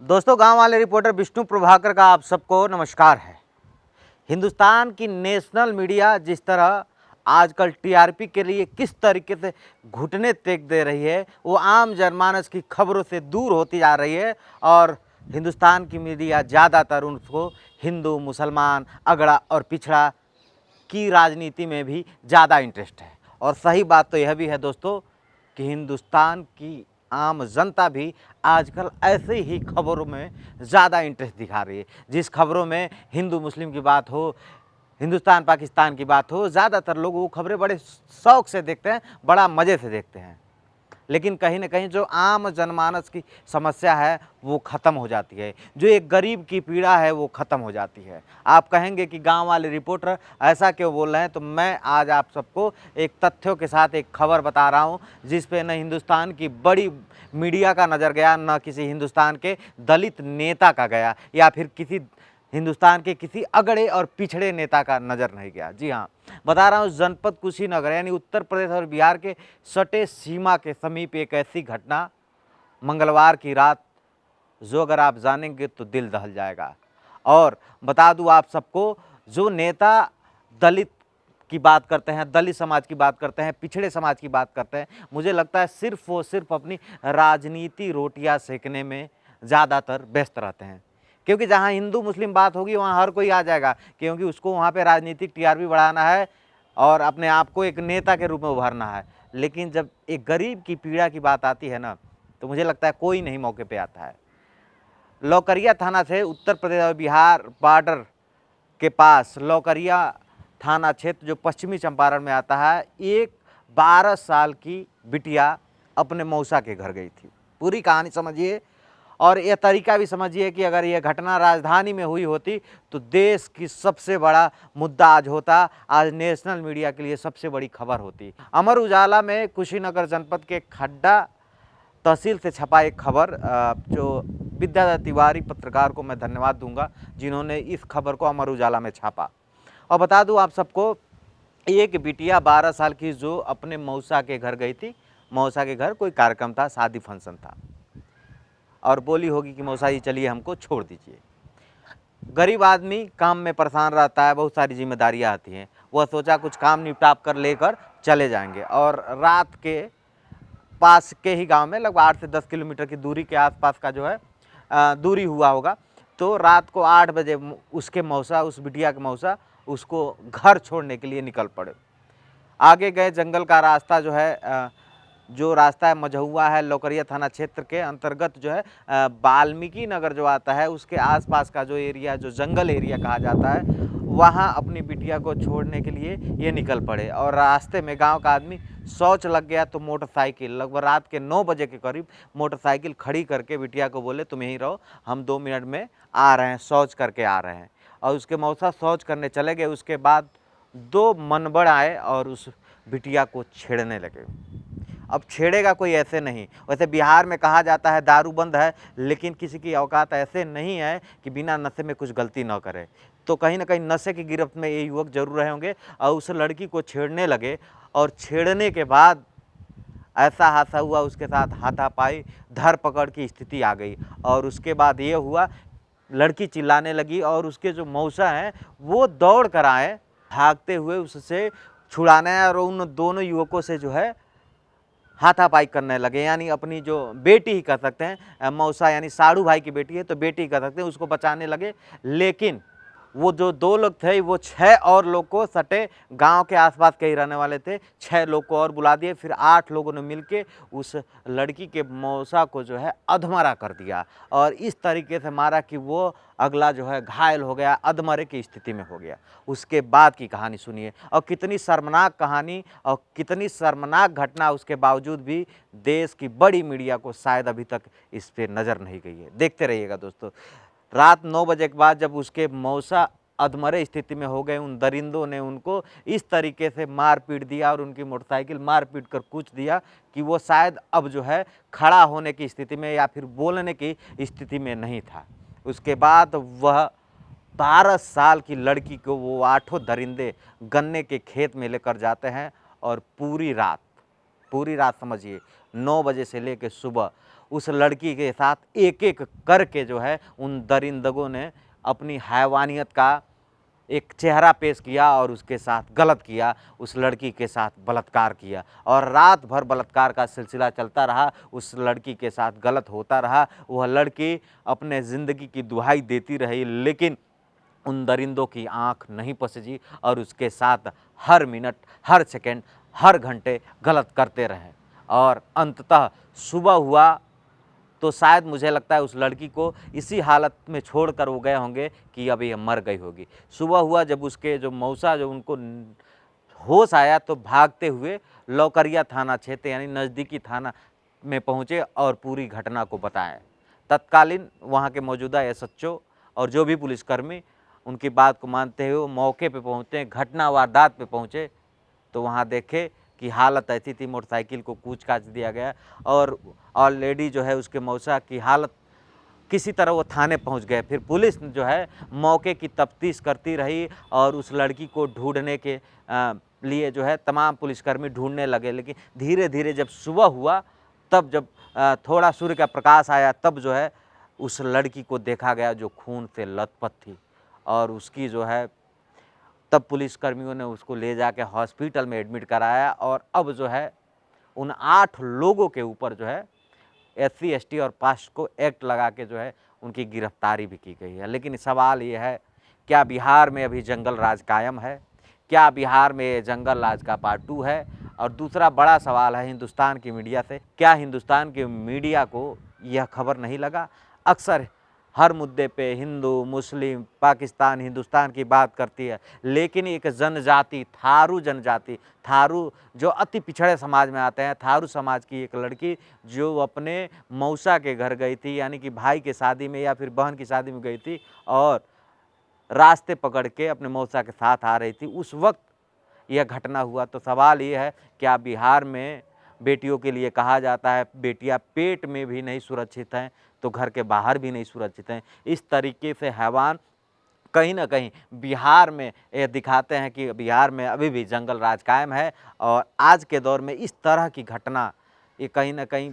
दोस्तों, गांव वाले रिपोर्टर विष्णु प्रभाकर का आप सबको नमस्कार है। हिंदुस्तान की नेशनल मीडिया जिस तरह आजकल टीआरपी के लिए किस तरीके से घुटने टेक दे रही है, वो आम जनमानस की खबरों से दूर होती जा रही है और हिंदुस्तान की मीडिया ज़्यादातर उनको हिंदू, मुसलमान, अगड़ा और पिछड़ा की राजनीति में भी ज़्यादा इंटरेस्ट है। और सही बात तो यह भी है दोस्तों कि हिंदुस्तान की आम जनता भी आजकल ऐसे ही खबरों में ज़्यादा इंटरेस्ट दिखा रही है। जिस खबरों में हिंदू मुस्लिम की बात हो, हिंदुस्तान पाकिस्तान की बात हो, ज़्यादातर लोग वो खबरें बड़े शौक़ से देखते हैं, बड़ा मज़े से देखते हैं। लेकिन कहीं न कहीं जो आम जनमानस की समस्या है वो ख़त्म हो जाती है, जो एक गरीब की पीड़ा है वो ख़त्म हो जाती है। आप कहेंगे कि गांव वाले रिपोर्टर ऐसा क्यों बोल रहे हैं, तो मैं आज आप सबको एक तथ्यों के साथ एक खबर बता रहा हूं, जिस पे न हिंदुस्तान की बड़ी मीडिया का नज़र गया, न किसी हिंदुस्तान के दलित नेता का गया, या फिर किसी हिंदुस्तान के किसी अगड़े और पिछड़े नेता का नज़र नहीं गया। जी हाँ, बता रहा हूँ जनपद कुशीनगर यानी उत्तर प्रदेश और बिहार के सटे सीमा के समीप एक ऐसी घटना मंगलवार की रात जो अगर आप जानेंगे तो दिल दहल जाएगा। और बता दूँ आप सबको, जो नेता दलित की बात करते हैं, दलित समाज की बात करते हैं, पिछड़े समाज की बात करते हैं, मुझे लगता है सिर्फ वो सिर्फ अपनी राजनीति रोटियां सेकने में ज़्यादातर व्यस्त रहते हैं। क्योंकि जहाँ हिंदू मुस्लिम बात होगी वहाँ हर कोई आ जाएगा, क्योंकि उसको वहाँ पे राजनीतिक टीआरपी बढ़ाना है और अपने आप को एक नेता के रूप में उभारना है। लेकिन जब एक गरीब की पीड़ा की बात आती है ना, तो मुझे लगता है कोई नहीं मौके पे आता है। लौकरिया थाना से उत्तर प्रदेश और बिहार बॉर्डर के पास लौकरिया थाना क्षेत्र जो पश्चिमी चंपारण में आता है, एक 12 साल की बिटिया अपने मौसा के घर गई थी। पूरी कहानी समझिए और यह तरीका भी समझिए कि अगर यह घटना राजधानी में हुई होती तो देश की सबसे बड़ा मुद्दा आज होता, आज नेशनल मीडिया के लिए सबसे बड़ी खबर होती। अमर उजाला में कुशीनगर जनपद के खड्डा तहसील से छपा एक खबर, जो विद्याधर तिवारी पत्रकार को मैं धन्यवाद दूंगा जिन्होंने इस खबर को अमर उजाला में छापा। और बता दूं आप सबको, एक बिटिया 12 साल की जो अपने मौसा के घर गई थी, मौसा के घर कोई कार्यक्रम था, शादी फंक्शन था, और बोली होगी कि मौसा जी चलिए हमको छोड़ दीजिए। गरीब आदमी काम में परेशान रहता है, बहुत सारी जिम्मेदारियां आती हैं, वह सोचा कुछ काम निपटाप कर लेकर चले जाएंगे। और रात के पास के ही गांव में लगभग 8 से 10 किलोमीटर की दूरी के आसपास का जो है दूरी हुआ होगा, तो रात को 8 बजे उसके मौसा, उस बिटिया के मौसा उसको घर छोड़ने के लिए निकल पड़े। आगे गए, जंगल का रास्ता जो है, जो रास्ता है मझौआ है, लौकरिया थाना क्षेत्र के अंतर्गत जो है वाल्मीकि नगर जो आता है, उसके आसपास का जो एरिया, जो जंगल एरिया कहा जाता है, वहाँ अपनी बिटिया को छोड़ने के लिए ये निकल पड़े। और रास्ते में गांव का आदमी शौच लग गया तो मोटरसाइकिल लगभग रात के 9 बजे के करीब मोटरसाइकिल खड़ी करके बिटिया को बोले तुम यहीं रहो, हम 2 मिनट में आ रहे हैं, शौच करके आ रहे हैं। और उसके मौसा शौच करने चले गए। उसके बाद 2 मनबड़ आए और उस बिटिया को छेड़ने लगे। अब छेड़ेगा कोई ऐसे नहीं, वैसे बिहार में कहा जाता है दारू बंद है, लेकिन किसी की औकात ऐसे नहीं है कि बिना नशे में कुछ गलती न करे। तो कहीं ना कहीं नशे की गिरफ्त में ये युवक जरूर रहे होंगे और उस लड़की को छेड़ने लगे। और छेड़ने के बाद ऐसा हादसा हुआ, उसके साथ हाथापाई धरपकड़ की स्थिति आ गई। और उसके बाद ये हुआ, लड़की चिल्लाने लगी और उसके जो मौसा हैं वो दौड़ कर आए भागते हुए उससे छुड़ाने, और उन दोनों युवकों से जो है हाथापाई करने लगे। यानी अपनी जो बेटी ही कर सकते हैं, मौसा यानी साड़ू भाई की बेटी है तो बेटी ही कर सकते हैं, उसको बचाने लगे। लेकिन वो जो 2 लोग थे वो 6 और लोग को, सटे गांव के आसपास के ही रहने वाले थे, 6 लोग को और बुला दिए। फिर 8 लोगों ने मिलके उस लड़की के मौसा को जो है अधमरा कर दिया और इस तरीके से मारा कि वो अगला जो है घायल हो गया, अधमरे की स्थिति में हो गया। उसके बाद की कहानी सुनिए, और कितनी शर्मनाक कहानी और कितनी शर्मनाक घटना, उसके बावजूद भी देश की बड़ी मीडिया को शायद अभी तक इस पर नज़र नहीं गई है। देखते रहिएगा दोस्तों। रात 9 बजे के बाद जब उसके मौसा अधमरे स्थिति में हो गए, उन दरिंदों ने उनको इस तरीके से मार पीट दिया और उनकी मोटरसाइकिल मार पीट कर कूच दिया कि वो शायद अब जो है खड़ा होने की स्थिति में या फिर बोलने की स्थिति में नहीं था। उसके बाद वह 12 साल की लड़की को वो 8 दरिंदे गन्ने के खेत में लेकर जाते हैं और पूरी रात समझिए 9 बजे से लेकर सुबह उस लड़की के साथ एक एक करके जो है उन दरिंदगों ने अपनी हैवानियत का एक चेहरा पेश किया और उसके साथ गलत किया, उस लड़की के साथ बलात्कार किया और रात भर बलात्कार का सिलसिला चलता रहा। उस लड़की के साथ गलत होता रहा। वह लड़की अपने ज़िंदगी की दुहाई देती रही, लेकिन उन दरिंदों की आंख नहीं पसजी और उसके साथ हर मिनट, हर सेकंड, हर घंटे गलत करते रहे। और अंततः सुबह हुआ तो शायद मुझे लगता है उस लड़की को इसी हालत में छोड़कर वो गए होंगे कि अब ये मर गई होगी। सुबह हुआ जब उसके जो मौसा जो उनको होश आया तो भागते हुए लौकरिया थाना क्षेत्र यानी नज़दीकी थाना में पहुँचे और पूरी घटना को बताया। तत्कालीन वहाँ के मौजूदा एसएचओ और जो भी पुलिसकर्मी उनकी बात को मानते हुए मौके पे पहुँचे, घटना वारदात पे पहुँचे तो वहाँ देखे कि हालत ऐसी थी, मोटरसाइकिल को कूच-काच दिया गया और ऑलरेडी जो है उसके मौसा की हालत किसी तरह वो थाने पहुंच गए। फिर पुलिस जो है मौके की तफ्तीश करती रही और उस लड़की को ढूंढने के लिए जो है तमाम पुलिसकर्मी ढूंढने लगे, लेकिन धीरे धीरे जब सुबह हुआ तब जब थोड़ा सूर्य का प्रकाश आया तब जो है उस लड़की को देखा गया जो खून से लथपथ थी और उसकी जो है तब पुलिसकर्मियों ने उसको ले जाके हॉस्पिटल में एडमिट कराया और अब जो है उन 8 लोगों के ऊपर जो है SC ST और POSCO एक्ट लगा के जो है उनकी गिरफ्तारी भी की गई है। लेकिन सवाल ये है, क्या बिहार में अभी जंगल राज कायम है? क्या बिहार में जंगल राज का पार्ट 2 है? और दूसरा बड़ा सवाल है हिंदुस्तान की मीडिया से, क्या हिंदुस्तान की मीडिया को यह खबर नहीं लगा? अक्सर हर मुद्दे पे हिंदू, मुस्लिम, पाकिस्तान, हिंदुस्तान की बात करती है, लेकिन एक जनजाति जनजाति थारू जो अति पिछड़े समाज में आते हैं, थारू समाज की एक लड़की जो अपने मौसा के घर गई थी, यानी कि भाई के शादी में या फिर बहन की शादी में गई थी और रास्ते पकड़ के अपने मौसा के साथ आ रही थी, उस वक्त यह घटना हुआ। तो सवाल ये है, क्या बिहार में बेटियों के लिए कहा जाता है बेटियां पेट में भी नहीं सुरक्षित हैं तो घर के बाहर भी नहीं सुरक्षित हैं? इस तरीके से हैवान कहीं ना कहीं बिहार में ये दिखाते हैं कि बिहार में अभी भी जंगल राज कायम है और आज के दौर में इस तरह की घटना ये कहीं ना कहीं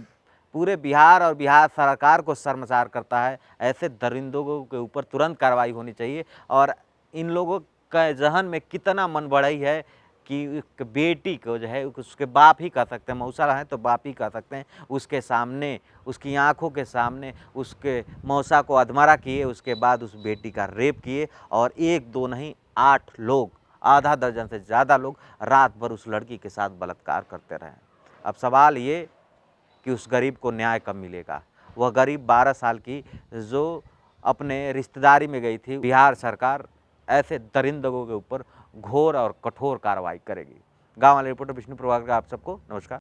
पूरे बिहार और बिहार सरकार को शर्मसार करता है। ऐसे दरिंदों के ऊपर तुरंत कार्रवाई होनी चाहिए और इन लोगों का जहन में कितना मन बढ़ई है कि एक बेटी को जो है उसके बाप ही कह सकते हैं, मौसा हैं तो बाप ही कह सकते हैं, उसके सामने उसकी आंखों के सामने उसके मौसा को अधमरा किए, उसके बाद उस बेटी का रेप किए और 1-2 नहीं 8 लोग, आधा दर्जन से ज़्यादा लोग रात भर उस लड़की के साथ बलात्कार करते रहे। अब सवाल ये कि उस गरीब को न्याय कब मिलेगा? वह गरीब 12 साल की जो अपने रिश्तेदारी में गई थी, बिहार सरकार ऐसे दरिंदों के ऊपर घोर और कठोर कार्रवाई करेगी। गाँव वाले रिपोर्टर विष्णु प्रभाकर का आप सबको नमस्कार।